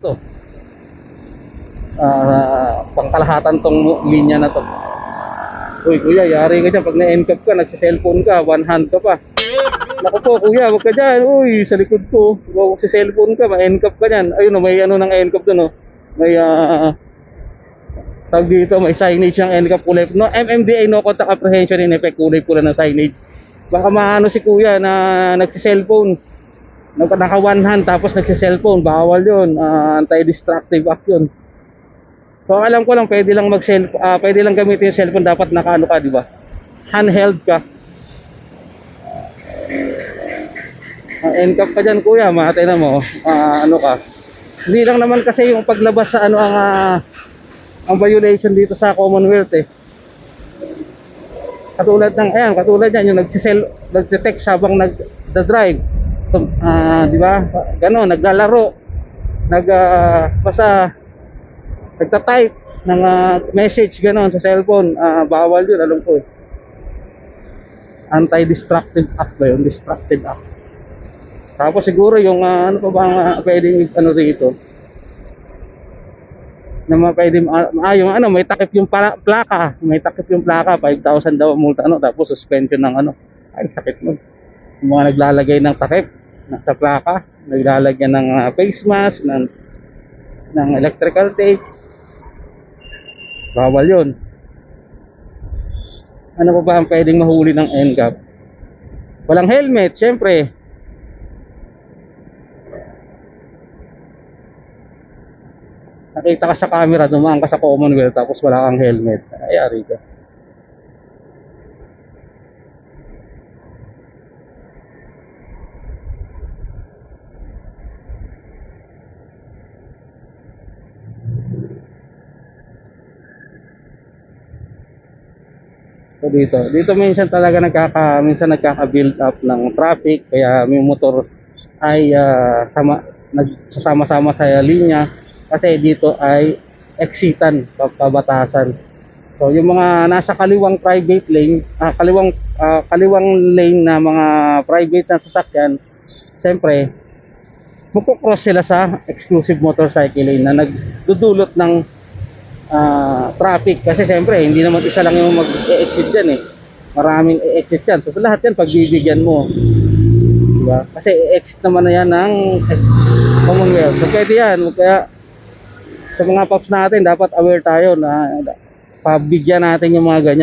to. Pangkalahatan tong linya na to. Uy kuya, yari ka dyan. Pag na-encap ka, nagsiselfone ka, one hand ka pa. Naku po kuya, wag ka dyan. Uy, sa likod ko. Huwag si cellphone ka, ma-encap ka dyan. Ayun o, may ano ng encap dun o. May tawag dito, may signage ng encap kulay. No, MMDA, no contact apprehension in effect, kulay pula ng signage. Baka maano si kuya na nagsi-cellphone. Naka one hand tapos nagsi-cellphone. Bawal yun. Anti-distractive act yun. So alam ko lang pwede lang pwede lang gamitin yung cellphone, dapat nakaano ka, di ba? Handheld ka. Encap ka dyan kuya, matay na mo. Ano ka? Hindi lang naman kasi yung paglabas sa ano ang violation dito sa Commonwealth eh. Katulad ng katulad yan yung nagte-text habang nagda-drive. So, di ba? Ganon, naglalaro. Basta nagta-type ng message ganon sa cellphone, bawal yun, alam ko eh. Anti-distracted act ba yun? Distracted act. Tapos siguro yung ano pa ba ang pwedeng ano dito na pwede yung ano, may takip yung plaka, may takip yung plaka, 5,000 daw multa ano, tapos suspension ng ano. Ay sakit mo. Yung mga naglalagay ng takip sa plaka, naglalagyan ng face mask, ng electrical tape, bawal yun. Ano pa ba ang pwedeng mahuli ng NCAP? Walang helmet, syempre. Nakita ka sa camera, dumaan ka sa Commonwealth tapos wala kang helmet. Ay, ari ka. So dito minsan talaga minsan nagkaka-build up ng traffic, kaya may motor ay nagsasama-sama sa linya kasi dito ay exitan, pabatasan. So yung mga nasa kaliwang private lane, kaliwang lane na mga private na sasakyan, siyempre magko-cross sila sa exclusive motorcycle lane na nagdudulot ng traffic, kasi siyempre hindi naman isa lang yung mag-exit dyan eh, maraming exit yan. So lahat yan pagbibigyan mo, diba? Kasi exit naman na yan ng Commonwealth, so pwede yan. Kaya sa mga paps natin dapat aware tayo na pabigyan natin yung mga ganyan.